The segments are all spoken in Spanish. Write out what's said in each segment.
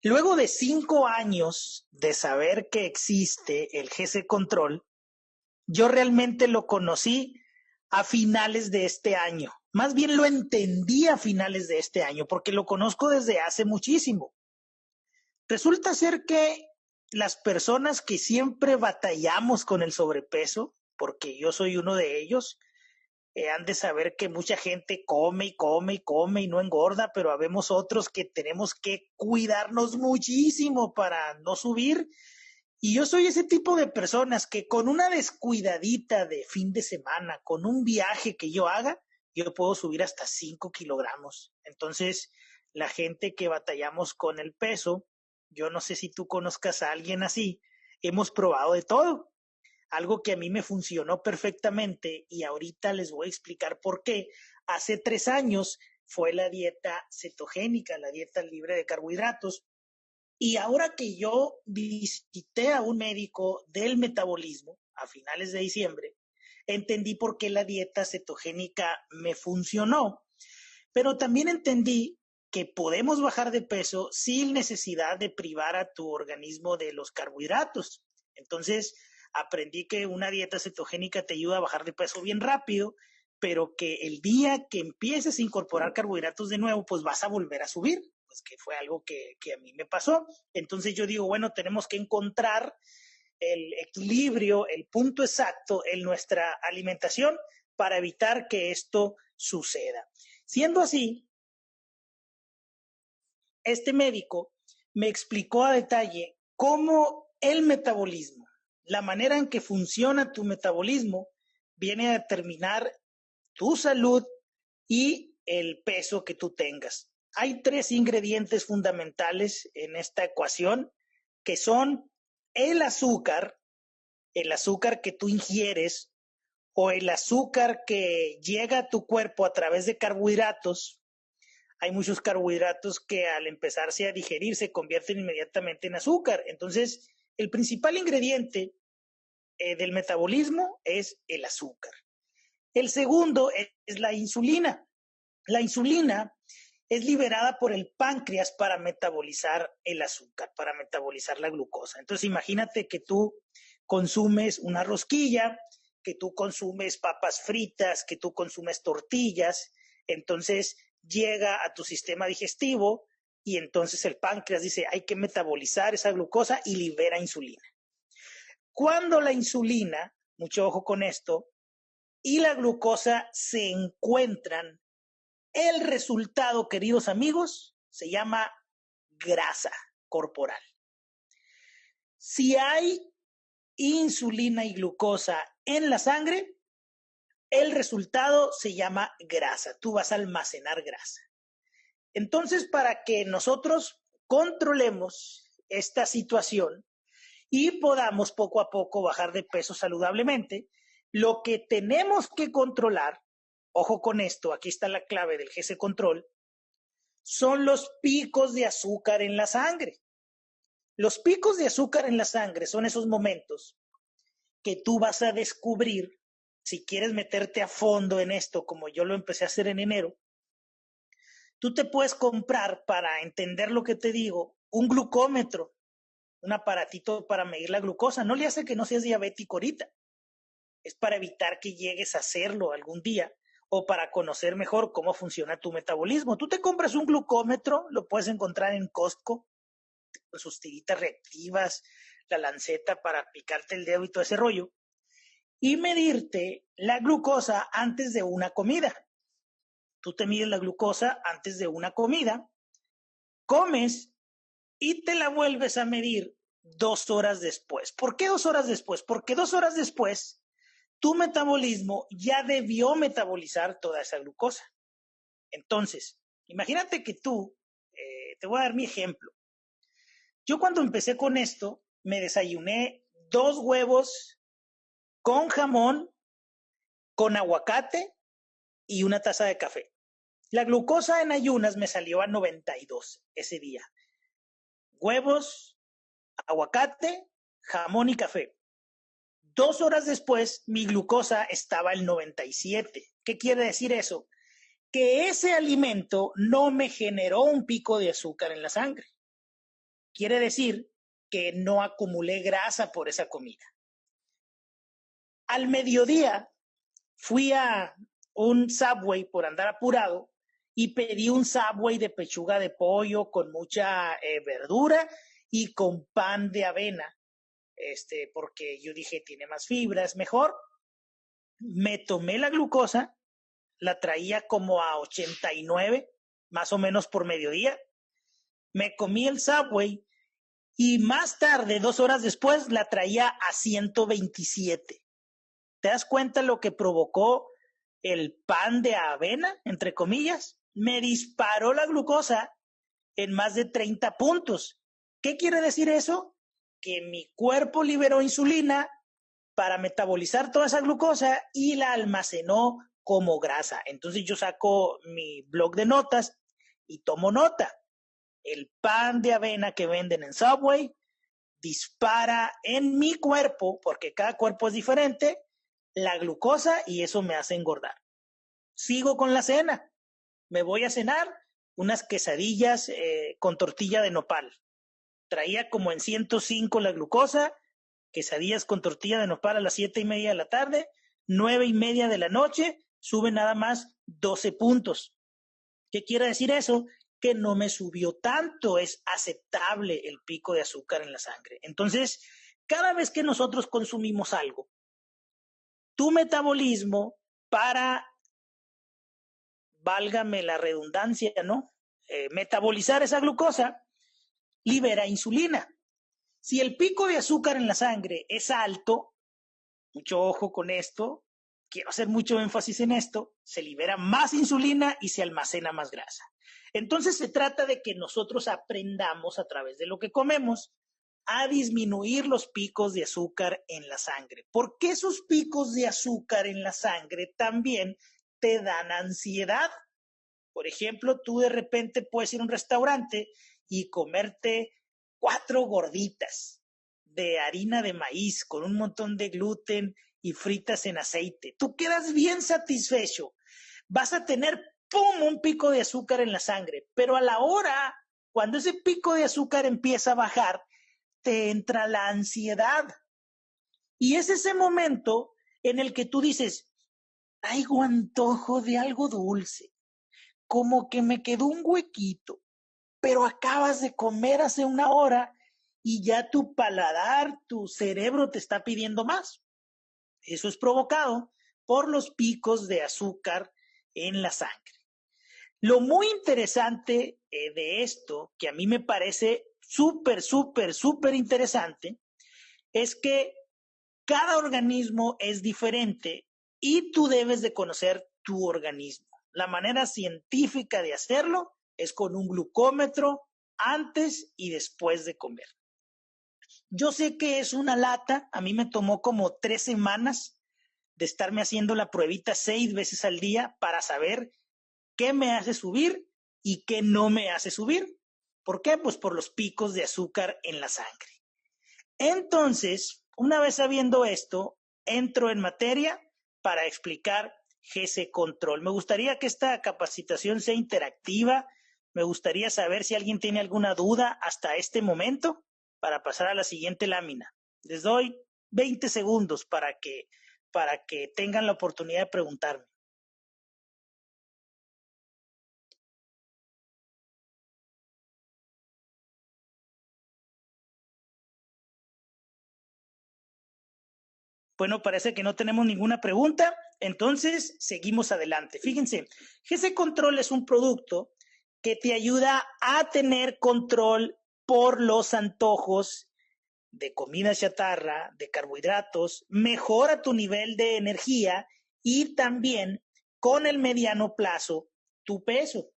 Luego de 5 años de saber que existe el GC Control, yo realmente lo conocí a finales de este año. Más bien lo entendí a finales de este año, porque lo conozco desde hace muchísimo. Resulta ser que las personas que siempre batallamos con el sobrepeso, porque yo soy uno de ellos, han de saber que mucha gente come y come y come y no engorda, pero habemos otros que tenemos que cuidarnos muchísimo para no subir. Y yo soy ese tipo de personas que con una descuidadita de fin de semana, con un viaje que yo haga, yo puedo subir hasta 5 kilogramos. Entonces, la gente que batallamos con el peso, yo no sé si tú conozcas a alguien así, hemos probado de todo. Algo que a mí me funcionó perfectamente y ahorita les voy a explicar por qué. Hace 3 años fue la dieta cetogénica, la dieta libre de carbohidratos. Y ahora que yo visité a un médico del metabolismo a finales de diciembre, entendí por qué la dieta cetogénica me funcionó, pero también entendí que podemos bajar de peso sin necesidad de privar a tu organismo de los carbohidratos. Entonces, aprendí que una dieta cetogénica te ayuda a bajar de peso bien rápido, pero que el día que empieces a incorporar carbohidratos de nuevo, pues vas a volver a subir, pues que fue algo que a mí me pasó. Entonces yo digo, bueno, tenemos que encontrar el equilibrio, el punto exacto en nuestra alimentación para evitar que esto suceda. Siendo así, este médico me explicó a detalle cómo el metabolismo, la manera en que funciona tu metabolismo, viene a determinar tu salud y el peso que tú tengas. Hay 3 ingredientes fundamentales en esta ecuación que son el azúcar que tú ingieres o el azúcar que llega a tu cuerpo a través de carbohidratos. Hay muchos carbohidratos que al empezarse a digerir se convierten inmediatamente en azúcar. Entonces, el principal ingrediente del metabolismo es el azúcar. El segundo es la insulina. La insulina es liberada por el páncreas para metabolizar el azúcar, para metabolizar la glucosa. Entonces, imagínate que tú consumes una rosquilla, que tú consumes papas fritas, que tú consumes tortillas, entonces llega a tu sistema digestivo y entonces el páncreas dice, hay que metabolizar esa glucosa y libera insulina. Cuando la insulina, mucho ojo con esto, y la glucosa se encuentran, el resultado, queridos amigos, se llama grasa corporal. Si hay insulina y glucosa en la sangre, el resultado se llama grasa. Tú vas a almacenar grasa. Entonces, para que nosotros controlemos esta situación y podamos poco a poco bajar de peso saludablemente, lo que tenemos que controlar, ojo con esto, aquí está la clave del GC Control, son los picos de azúcar en la sangre. Los picos de azúcar en la sangre son esos momentos que tú vas a descubrir, si quieres meterte a fondo en esto, como yo lo empecé a hacer en enero, tú te puedes comprar, para entender lo que te digo, un glucómetro, un aparatito para medir la glucosa. No le hace que no seas diabético ahorita, es para evitar que llegues a hacerlo algún día o para conocer mejor cómo funciona tu metabolismo. Tú te compras un glucómetro, lo puedes encontrar en Costco, con sus tiritas reactivas, la lanceta para picarte el dedo y todo ese rollo, y medirte la glucosa antes de una comida. Tú te mides la glucosa antes de una comida, comes y te la vuelves a medir 2 horas después. ¿Por qué 2 horas después? Porque 2 horas después tu metabolismo ya debió metabolizar toda esa glucosa. Entonces, imagínate que tú, te voy a dar mi ejemplo. Yo cuando empecé con esto, me desayuné 2 huevos con jamón, con aguacate y una taza de café. La glucosa en ayunas me salió a 92 ese día. Huevos, aguacate, jamón y café. 2 horas después, mi glucosa estaba al 97. ¿Qué quiere decir eso? Que ese alimento no me generó un pico de azúcar en la sangre. Quiere decir que no acumulé grasa por esa comida. Al mediodía fui a un Subway por andar apurado y pedí un Subway de pechuga de pollo con mucha verdura y con pan de avena, porque yo dije, tiene más fibra, es mejor. Me tomé la glucosa, la traía como a 89, más o menos por mediodía. Me comí el Subway y más tarde, 2 horas después, la traía a 127. ¿Te das cuenta lo que provocó el pan de avena, entre comillas? Me disparó la glucosa en más de 30 puntos. ¿Qué quiere decir eso? Que mi cuerpo liberó insulina para metabolizar toda esa glucosa y la almacenó como grasa. Entonces yo saco mi blog de notas y tomo nota. El pan de avena que venden en Subway dispara en mi cuerpo, porque cada cuerpo es diferente, la glucosa y eso me hace engordar. Sigo con la cena. Me voy a cenar unas quesadillas con tortilla de nopal. Traía como en 105 la glucosa, quesadillas con tortilla de nopal a las 7:30 de la tarde, 9:30 de la noche, sube nada más 12 puntos. ¿Qué quiere decir eso? Que no me subió tanto, es aceptable el pico de azúcar en la sangre. Entonces, cada vez que nosotros consumimos algo, tu metabolismo para, válgame la redundancia, ¿no? Metabolizar esa glucosa, libera insulina. Si el pico de azúcar en la sangre es alto, mucho ojo con esto, quiero hacer mucho énfasis en esto, se libera más insulina y se almacena más grasa. Entonces se trata de que nosotros aprendamos a través de lo que comemos a disminuir los picos de azúcar en la sangre, porque esos picos de azúcar en la sangre también te dan ansiedad. Por ejemplo, tú de repente puedes ir a un restaurante y comerte 4 gorditas de harina de maíz con un montón de gluten y fritas en aceite. Tú quedas bien satisfecho. Vas a tener, ¡pum!, un pico de azúcar en la sangre. Pero a la hora, cuando ese pico de azúcar empieza a bajar, te entra la ansiedad. Y es ese momento en el que tú dices, traigo antojo de algo dulce, como que me quedó un huequito, pero acabas de comer hace una hora y ya tu paladar, tu cerebro te está pidiendo más. Eso es provocado por los picos de azúcar en la sangre. Lo muy interesante de esto, que a mí me parece súper interesante, es que cada organismo es diferente y tú debes de conocer tu organismo. La manera científica de hacerlo es con un glucómetro antes y después de comer. Yo sé que es una lata, a mí me tomó como 3 semanas de estarme haciendo la pruebita 6 veces al día para saber qué me hace subir y qué no me hace subir. ¿Por qué? Pues por los picos de azúcar en la sangre. Entonces, una vez sabiendo esto, entro en materia para explicar GC Control. Me gustaría que esta capacitación sea interactiva. Me gustaría saber si alguien tiene alguna duda hasta este momento para pasar a la siguiente lámina. Les doy 20 segundos para que tengan la oportunidad de preguntarme. Bueno, parece que no tenemos ninguna pregunta, entonces seguimos adelante. Fíjense, GC Control es un producto que te ayuda a tener control por los antojos de comida chatarra, de carbohidratos, mejora tu nivel de energía y también con el mediano plazo tu peso.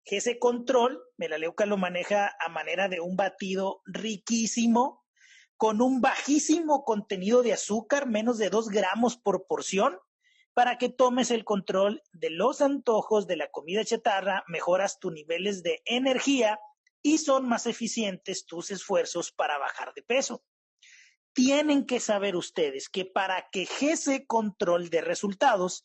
GC Control, Melaleuca lo maneja a manera de un batido riquísimo, con un bajísimo contenido de azúcar, menos de 2 gramos por porción, para que tomes el control de los antojos de la comida chatarra, mejoras tus niveles de energía y son más eficientes tus esfuerzos para bajar de peso. Tienen que saber ustedes que para que GC Control dé resultados,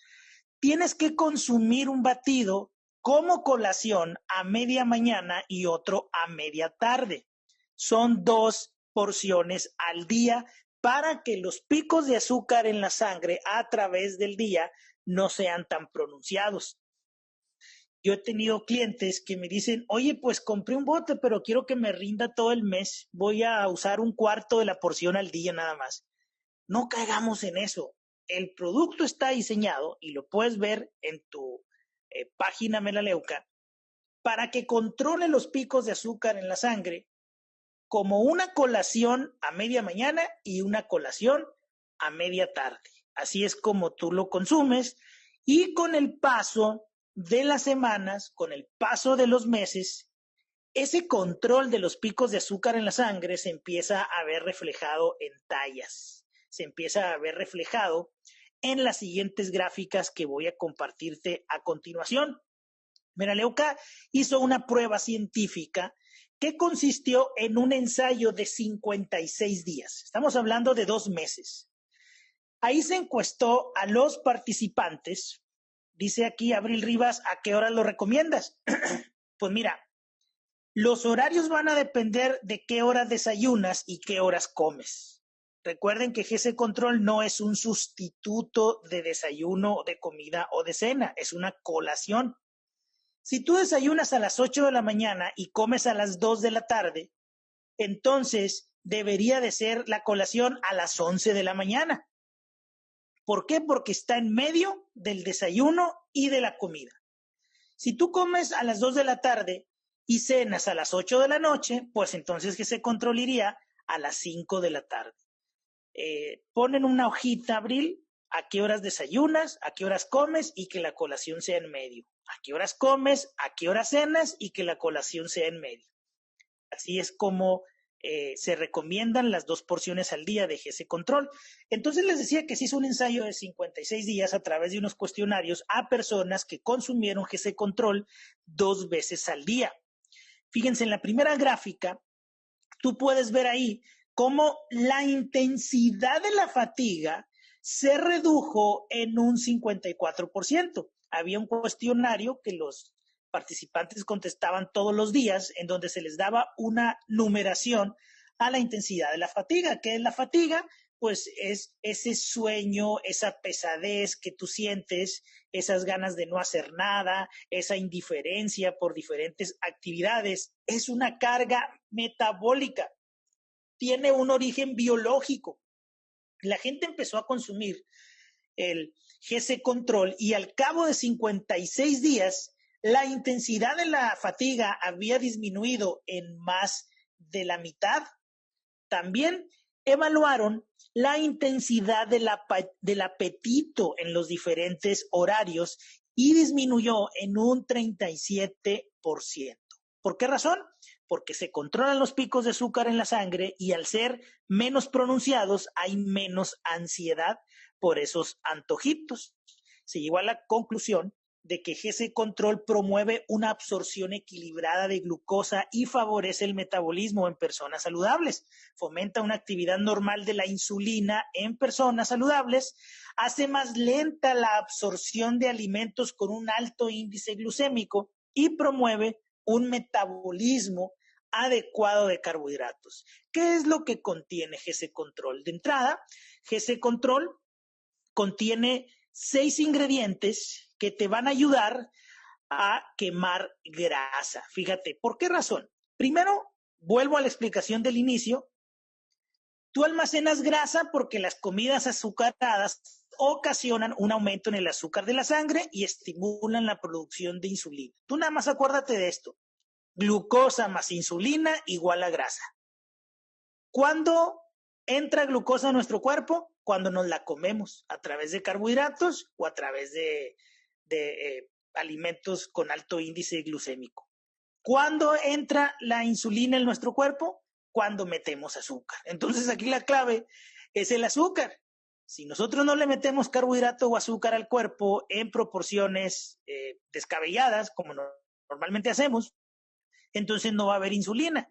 tienes que consumir un batido como colación a media mañana y otro a media tarde. son 2 porciones al día para que los picos de azúcar en la sangre a través del día no sean tan pronunciados. Yo he tenido clientes que me dicen, oye, pues compré un bote, pero quiero que me rinda todo el mes. Voy a usar un cuarto de la porción al día nada más. No caigamos en eso. El producto está diseñado, y lo puedes ver en tu página Melaleuca, para que controle los picos de azúcar en la sangre como una colación a media mañana y una colación a media tarde. Así es como tú lo consumes, y con el paso de las semanas, con el paso de los meses, ese control de los picos de azúcar en la sangre se empieza a ver reflejado en tallas, se empieza a ver reflejado en las siguientes gráficas que voy a compartirte a continuación. Melaleuca hizo una prueba científica que consistió en un ensayo de 56 días. Estamos hablando de 2 meses. Ahí se encuestó a los participantes. Dice aquí Abril Rivas, ¿a qué horas lo recomiendas? Pues mira, los horarios van a depender de qué horas desayunas y qué horas comes. Recuerden que GC Control no es un sustituto de desayuno, de comida o de cena, es una colación. Si tú desayunas a las 8 de la mañana y comes a las 2 de la tarde, entonces debería de ser la colación a las 11 de la mañana. ¿Por qué? Porque está en medio del desayuno y de la comida. Si tú comes a las 2 de la tarde y cenas a las 8 de la noche, pues entonces que se controlaría a las 5 de la tarde. Ponen una hojita, Abril, a qué horas desayunas, a qué horas comes y que la colación sea en medio. A qué horas comes, a qué horas cenas y que la colación sea en medio. Así es como se recomiendan las 2 porciones al día de GC Control. Entonces les decía que se hizo un ensayo de 56 días a través de unos cuestionarios a personas que consumieron GC Control 2 veces al día. Fíjense, en la primera gráfica, tú puedes ver ahí cómo la intensidad de la fatiga se redujo en un 54%. Había un cuestionario que los participantes contestaban todos los días, en donde se les daba una numeración a la intensidad de la fatiga. ¿Qué es la fatiga? Pues es ese sueño, esa pesadez que tú sientes, esas ganas de no hacer nada, esa indiferencia por diferentes actividades. Es una carga metabólica, tiene un origen biológico. La gente empezó a consumir el GC Control y al cabo de 56 días, la intensidad de la fatiga había disminuido en más de la mitad. También evaluaron la intensidad del apetito en los diferentes horarios y disminuyó en un 37%. ¿Por qué razón? Porque se controlan los picos de azúcar en la sangre y al ser menos pronunciados hay menos ansiedad por esos antojitos. Se llegó a la conclusión de que GC Control promueve una absorción equilibrada de glucosa y favorece el metabolismo en personas saludables, fomenta una actividad normal de la insulina en personas saludables, hace más lenta la absorción de alimentos con un alto índice glucémico y promueve un metabolismo adecuado de carbohidratos. ¿Qué es lo que contiene GC Control? De entrada, GC Control contiene 6 ingredientes que te van a ayudar a quemar grasa. Fíjate, ¿por qué razón? Primero, vuelvo a la explicación del inicio. Tú almacenas grasa porque las comidas azucaradas ocasionan un aumento en el azúcar de la sangre y estimulan la producción de insulina. Tú nada más acuérdate de esto. Glucosa más insulina igual a grasa. ¿Cuándo entra glucosa a nuestro cuerpo? Cuando nos la comemos, a través de carbohidratos o a través de alimentos con alto índice glucémico. ¿Cuándo entra la insulina en nuestro cuerpo? Cuando metemos azúcar. Entonces aquí la clave es el azúcar. Si nosotros no le metemos carbohidrato o azúcar al cuerpo en proporciones descabelladas, como normalmente hacemos, entonces no va a haber insulina.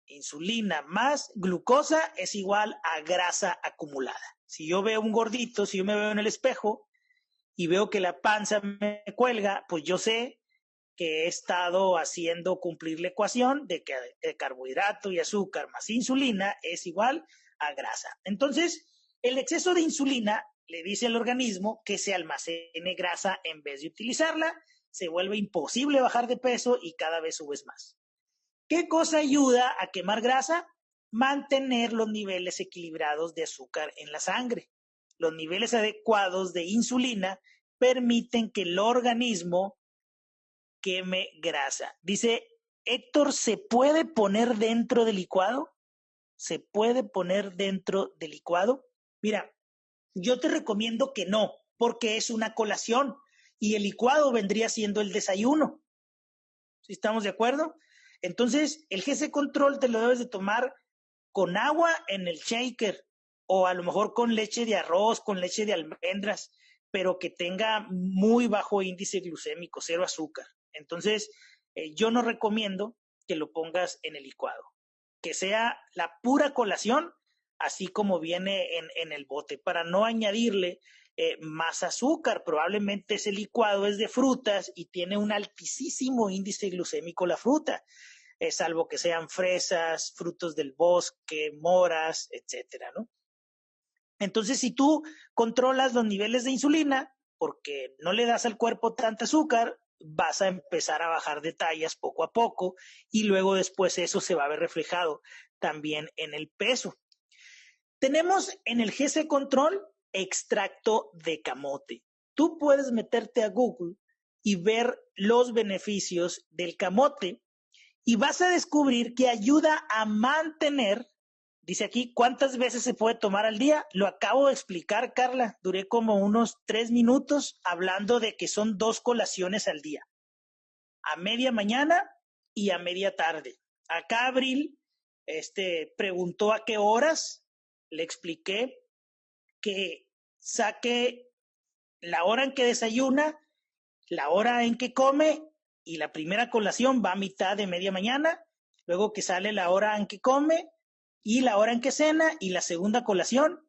Insulina más glucosa es igual a grasa acumulada. Si yo veo un gordito, si yo me veo en el espejo y veo que la panza me cuelga, pues yo sé que he estado haciendo cumplir la ecuación de que el carbohidrato y azúcar más insulina es igual a grasa. Entonces, el exceso de insulina le dice al organismo que se almacene grasa en vez de utilizarla, se vuelve imposible bajar de peso y cada vez subes más. ¿Qué cosa ayuda a quemar grasa? Mantener los niveles equilibrados de azúcar en la sangre. Los niveles adecuados de insulina permiten que el organismo queme grasa. Dice Héctor, ¿se puede poner dentro del licuado? ¿Se puede poner dentro del licuado? Mira, yo te recomiendo que no, porque es una colación y el licuado vendría siendo el desayuno. ¿Sí estamos de acuerdo? Entonces, el GC Control te lo debes de tomar con agua en el shaker o a lo mejor con leche de arroz, con leche de almendras, pero que tenga muy bajo índice glucémico, cero azúcar. Entonces, yo no recomiendo que lo pongas en el licuado, que sea la pura colación, así como viene en el bote, para no añadirle más azúcar. Probablemente ese licuado es de frutas y tiene un altísimo índice glucémico la fruta, salvo que sean fresas, frutos del bosque, moras, etcétera, ¿no? Entonces, si tú controlas los niveles de insulina, porque no le das al cuerpo tanta azúcar, vas a empezar a bajar de tallas poco a poco y luego después eso se va a ver reflejado también en el peso. Tenemos en el GC Control extracto de camote. Tú puedes meterte a Google y ver los beneficios del camote y vas a descubrir que ayuda a mantener, dice aquí, ¿cuántas veces se puede tomar al día? Lo acabo de explicar, Carla. Duré como unos 3 minutos hablando de que son 2 colaciones al día, a media mañana y a media tarde. Acá Abril preguntó a qué horas. Le expliqué que saque la hora en que desayuna, la hora en que come, y la primera colación va a mitad de media mañana, luego que sale la hora en que come y la hora en que cena, y la segunda colación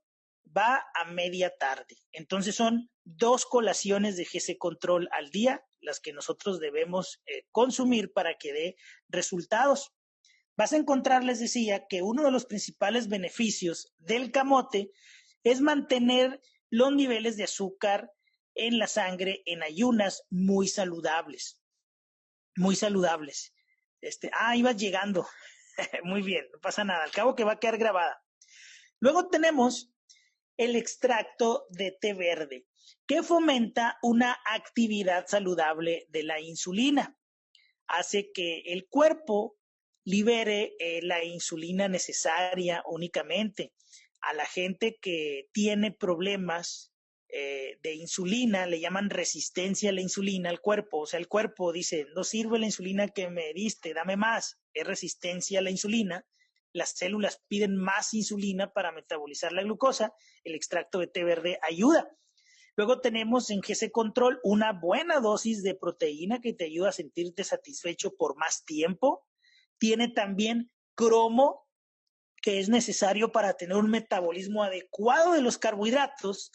va a media tarde. Entonces son 2 colaciones de GC Control al día las que nosotros debemos consumir para que dé resultados. Vas a encontrar, les decía, que uno de los principales beneficios del camote es mantener los niveles de azúcar en la sangre en ayunas muy saludables. Muy saludables. Ibas llegando. Muy bien, no pasa nada. Al cabo que va a quedar grabada. Luego tenemos el extracto de té verde, que fomenta una actividad saludable de la insulina. Hace que el cuerpo libere la insulina necesaria únicamente. A la gente que tiene problemas de insulina, le llaman resistencia a la insulina al cuerpo. O sea, el cuerpo dice, no sirve la insulina que me diste, dame más. Es resistencia a la insulina. Las células piden más insulina para metabolizar la glucosa. El extracto de té verde ayuda. Luego tenemos en GC Control una buena dosis de proteína que te ayuda a sentirte satisfecho por más tiempo. Tiene también cromo, que es necesario para tener un metabolismo adecuado de los carbohidratos.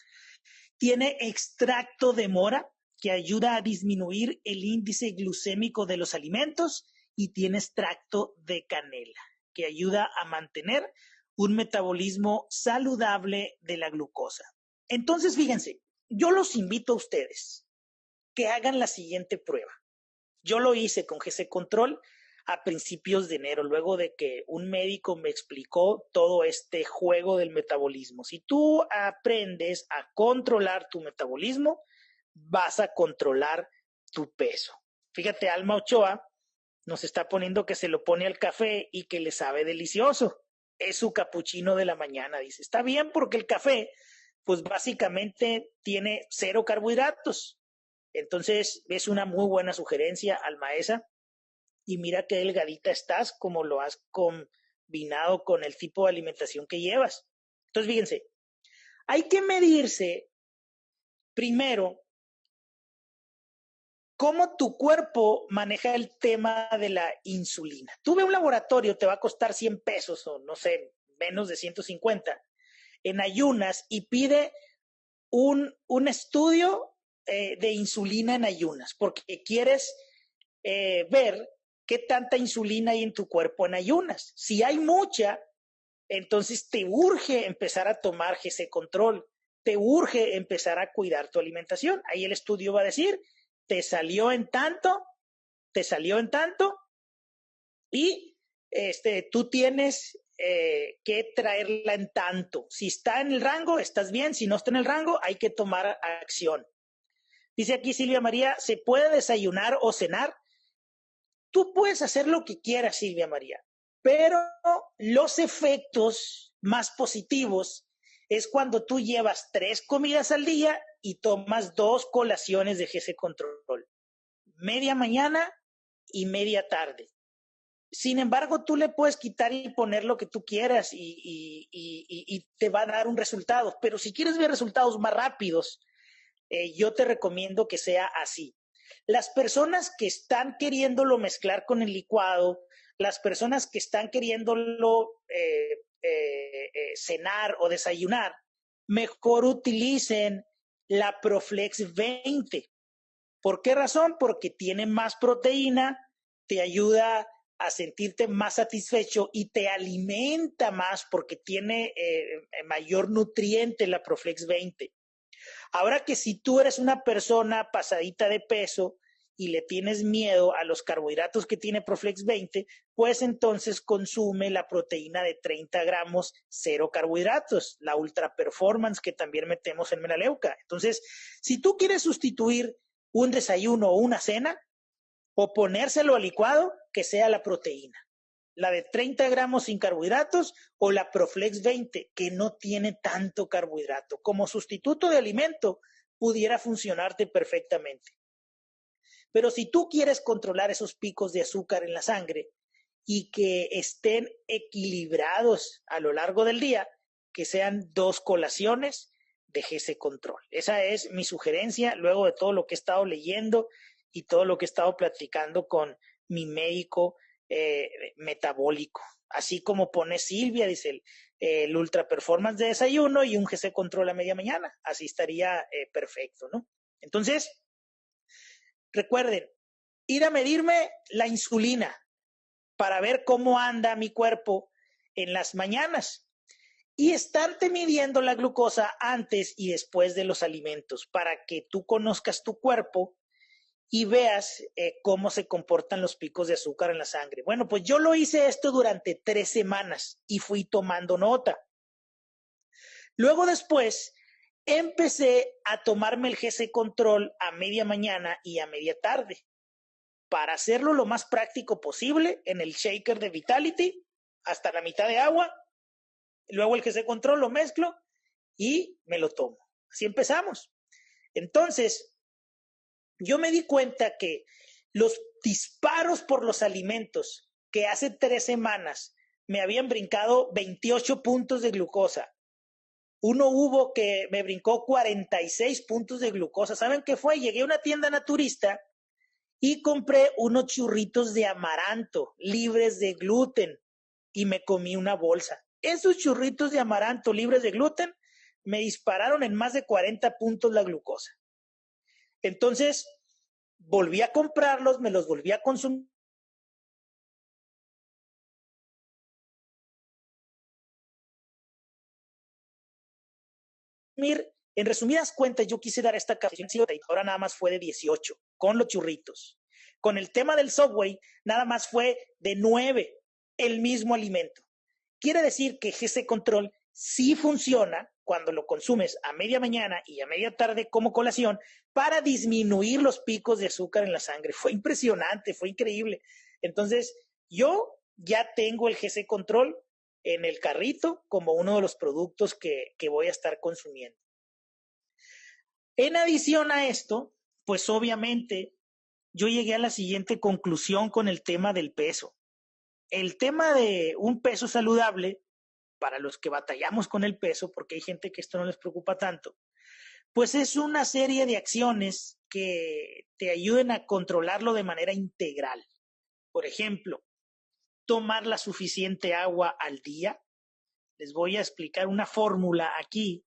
Tiene extracto de mora, que ayuda a disminuir el índice glucémico de los alimentos. Y tiene extracto de canela, que ayuda a mantener un metabolismo saludable de la glucosa. Entonces, fíjense, yo los invito a ustedes que hagan la siguiente prueba. Yo lo hice con GC Control a principios de enero, luego de que un médico me explicó todo este juego del metabolismo. Si tú aprendes a controlar tu metabolismo, vas a controlar tu peso. Fíjate, Alma Ochoa nos está poniendo que se lo pone al café y que le sabe delicioso. Es su capuchino de la mañana, dice. Está bien porque el café, pues básicamente tiene 0 carbohidratos. Entonces es una muy buena sugerencia, Alma esa. Y mira qué delgadita estás, como lo has combinado con el tipo de alimentación que llevas. Entonces, fíjense, hay que medirse primero cómo tu cuerpo maneja el tema de la insulina. Tú ve un laboratorio, te va a costar 100 pesos o no sé, menos de 150 en ayunas y pide un estudio de insulina en ayunas porque quieres ver qué tanta insulina hay en tu cuerpo en ayunas. Si hay mucha, entonces te urge empezar a tomar GC Control, te urge empezar a cuidar tu alimentación. Ahí el estudio va a decir, te salió en tanto, y tú tienes que traerla en tanto. Si está en el rango, estás bien. Si no está en el rango, hay que tomar acción. Dice aquí Silvia María, ¿se puede desayunar o cenar? Tú puedes hacer lo que quieras, Silvia María, pero los efectos más positivos es cuando tú llevas 3 comidas al día y tomas 2 colaciones de GC Control, media mañana y media tarde. Sin embargo, tú le puedes quitar y poner lo que tú quieras y te va a dar un resultado. Pero si quieres ver resultados más rápidos, yo te recomiendo que sea así. Las personas que están queriéndolo mezclar con el licuado, las personas que están queriéndolo cenar o desayunar, mejor utilicen la Proflex 20. ¿Por qué razón? Porque tiene más proteína, te ayuda a sentirte más satisfecho y te alimenta más porque tiene mayor nutriente la Proflex 20. Ahora que si tú eres una persona pasadita de peso y le tienes miedo a los carbohidratos que tiene Proflex 20, pues entonces consume la proteína de 30 gramos, 0 carbohidratos, la Ultra Performance que también metemos en Melaleuca. Entonces, si tú quieres sustituir un desayuno o una cena o ponérselo al licuado, que sea la proteína. La de 30 gramos sin carbohidratos o la Proflex 20, que no tiene tanto carbohidrato. Como sustituto de alimento, pudiera funcionarte perfectamente. Pero si tú quieres controlar esos picos de azúcar en la sangre y que estén equilibrados a lo largo del día, que sean 2 colaciones de GC Control. Esa es mi sugerencia luego de todo lo que he estado leyendo y todo lo que he estado platicando con mi médico metabólico. Así como pone Silvia, dice el Ultra Performance de desayuno y un GC Control a media mañana. Así estaría perfecto, ¿no? Entonces, recuerden, ir a medirme la insulina para ver cómo anda mi cuerpo en las mañanas y estarte midiendo la glucosa antes y después de los alimentos para que tú conozcas tu cuerpo y veas cómo se comportan los picos de azúcar en la sangre. Bueno, pues yo lo hice esto durante 3 semanas y fui tomando nota. Luego después empecé a tomarme el GC Control a media mañana y a media tarde para hacerlo lo más práctico posible en el shaker de Vitality hasta la mitad de agua. Luego el GC Control lo mezclo y me lo tomo. Así empezamos. Entonces, yo me di cuenta que los disparos por los alimentos que hace 3 semanas me habían brincado 28 puntos de glucosa. Uno hubo que me brincó 46 puntos de glucosa. ¿Saben qué fue? Llegué a una tienda naturista y compré unos churritos de amaranto libres de gluten y me comí una bolsa. Esos churritos de amaranto libres de gluten me dispararon en más de 40 puntos la glucosa. Entonces, volví a comprarlos, me los volví a consumir. En resumidas cuentas, yo quise dar esta calificación y ahora nada más fue de 18 con los churritos. Con el tema del Subway, nada más fue de 9 el mismo alimento. Quiere decir que GC Control sí funciona cuando lo consumes a media mañana y a media tarde como colación para disminuir los picos de azúcar en la sangre. Fue impresionante, fue increíble. Entonces, yo ya tengo el GC Control en el carrito como uno de los productos que voy a estar consumiendo. En adición a esto, pues obviamente yo llegué a la siguiente conclusión con el tema del peso. El tema de un peso saludable, para los que batallamos con el peso, porque hay gente que esto no les preocupa tanto, pues es una serie de acciones que te ayuden a controlarlo de manera integral. Por ejemplo, tomar la suficiente agua al día. Les voy a explicar una fórmula aquí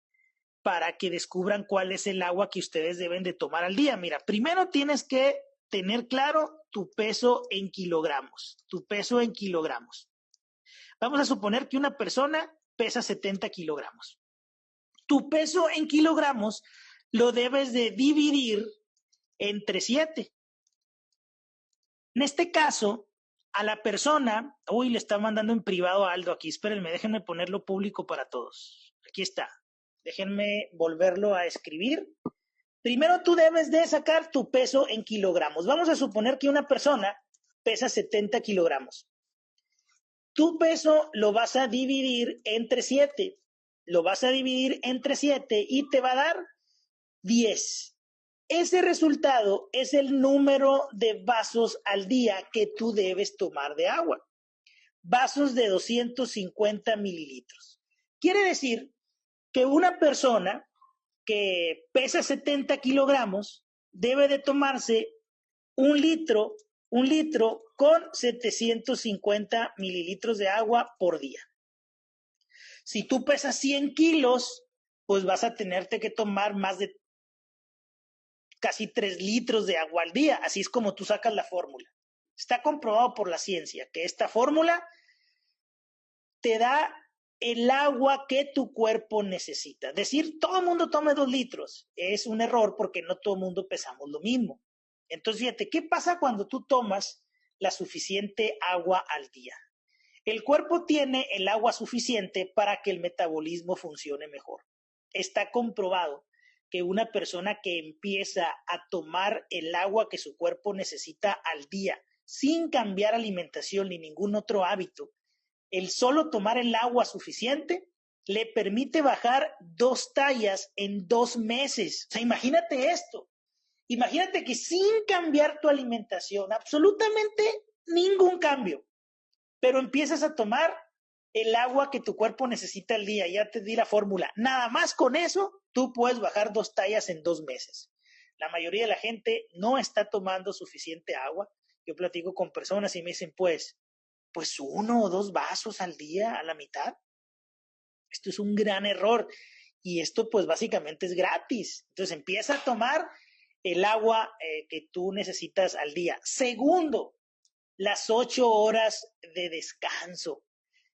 para que descubran cuál es el agua que ustedes deben de tomar al día. Mira, primero tienes que tener claro tu peso en kilogramos, Vamos a suponer que una persona pesa 70 kilogramos. Tu peso en kilogramos lo debes de dividir entre 7. En este caso, a la persona, le está mandando en privado a Aldo aquí, espérenme, déjenme ponerlo público para todos. Aquí está, déjenme volverlo a escribir. Primero tú debes de sacar tu peso en kilogramos. Vamos a suponer que una persona pesa 70 kilogramos. Tu peso lo vas a dividir entre 7. Y te va a dar 10. Ese resultado es el número de vasos al día que tú debes tomar de agua. Vasos de 250 mililitros. Quiere decir que una persona que pesa 70 kilogramos debe de tomarse un litro con 750 mililitros de agua por día. Si tú pesas 100 kilos, pues vas a tenerte que tomar más de casi 3 litros de agua al día. Así es como tú sacas la fórmula. Está comprobado por la ciencia que esta fórmula te da el agua que tu cuerpo necesita. Decir, todo el mundo tome 2 litros es un error porque no todo el mundo pesamos lo mismo. Entonces, fíjate, ¿qué pasa cuando tú tomas la suficiente agua al día? El cuerpo tiene el agua suficiente para que el metabolismo funcione mejor. Está comprobado que una persona que empieza a tomar el agua que su cuerpo necesita al día, sin cambiar alimentación ni ningún otro hábito, el solo tomar el agua suficiente le permite bajar 2 tallas en 2 meses. O sea, imagínate esto. Imagínate que sin cambiar tu alimentación, absolutamente ningún cambio, pero empiezas a tomar el agua que tu cuerpo necesita al día. Ya te di la fórmula. Nada más con eso, tú puedes bajar 2 tallas en 2 meses. La mayoría de la gente no está tomando suficiente agua. Yo platico con personas y me dicen, pues 1 o 2 vasos al día, a la mitad. Esto es un gran error. Y esto pues básicamente es gratis. Entonces empieza a tomar el agua que tú necesitas al día. Segundo, las 8 horas de descanso.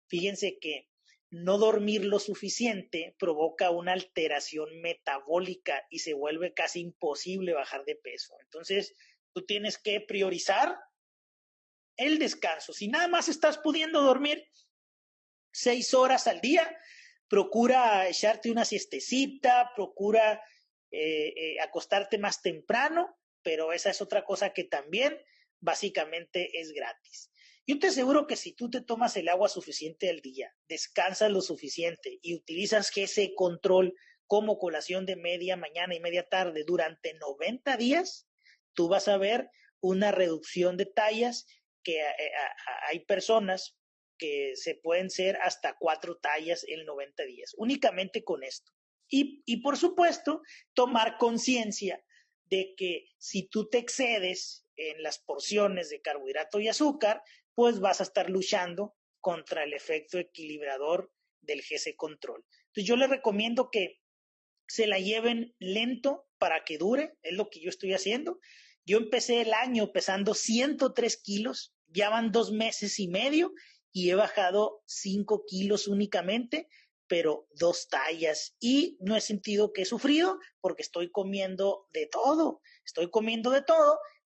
Fíjense que no dormir lo suficiente provoca una alteración metabólica y se vuelve casi imposible bajar de peso. Entonces, tú tienes que priorizar el descanso. Si nada más estás pudiendo dormir 6 horas al día, procura echarte una siestecita, procura acostarte más temprano, pero esa es otra cosa que también básicamente es gratis. Yo te aseguro que si tú te tomas el agua suficiente al día, descansas lo suficiente y utilizas GC Control como colación de media mañana y media tarde durante 90 días, tú vas a ver una reducción de tallas que hay personas que se pueden ser hasta 4 tallas en 90 días, únicamente con esto. Y por supuesto, tomar conciencia de que si tú te excedes en las porciones de carbohidrato y azúcar, pues vas a estar luchando contra el efecto equilibrador del GC Control. Entonces yo les recomiendo que se la lleven lento para que dure, es lo que yo estoy haciendo. Yo empecé el año pesando 103 kilos, ya van 2 meses y medio y he bajado 5 kilos únicamente, pero 2 tallas, y no he sentido que he sufrido porque estoy comiendo de todo,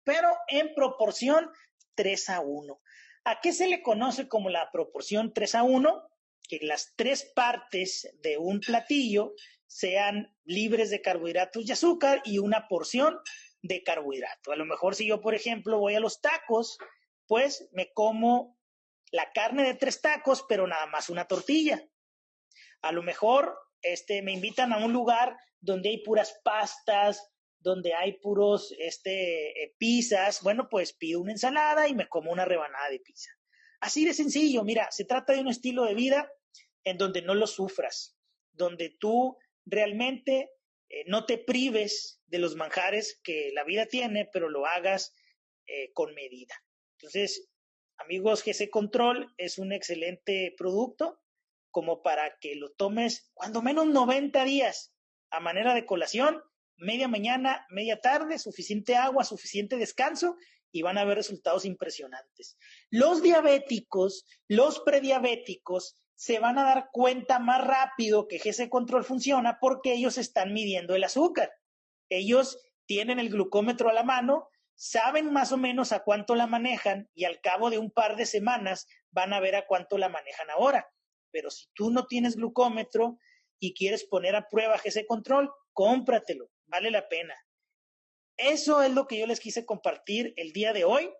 pero en proporción 3:1. ¿A qué se le conoce como la proporción 3:1? Que las 3 partes de un platillo sean libres de carbohidratos y azúcar y una porción de carbohidrato. A lo mejor si yo, por ejemplo, voy a los tacos, pues me como la carne de 3 tacos, pero nada más una tortilla. A lo mejor me invitan a un lugar donde hay puras pastas, donde hay puros pizzas. Bueno, pues pido una ensalada y me como una rebanada de pizza. Así de sencillo. Mira, se trata de un estilo de vida en donde no lo sufras, donde tú realmente no te prives de los manjares que la vida tiene, pero lo hagas con medida. Entonces, amigos, GC Control es un excelente producto como para que lo tomes cuando menos 90 días a manera de colación media mañana, media tarde, suficiente agua, suficiente descanso y van a ver resultados impresionantes. Los diabéticos, los prediabéticos, se van a dar cuenta más rápido que GC Control funciona porque ellos están midiendo el azúcar. Ellos tienen el glucómetro a la mano, saben más o menos a cuánto la manejan y al cabo de un par de semanas van a ver a cuánto la manejan ahora. Pero si tú no tienes glucómetro y quieres poner a prueba GC Control, cómpratelo, vale la pena. Eso es lo que yo les quise compartir el día de hoy.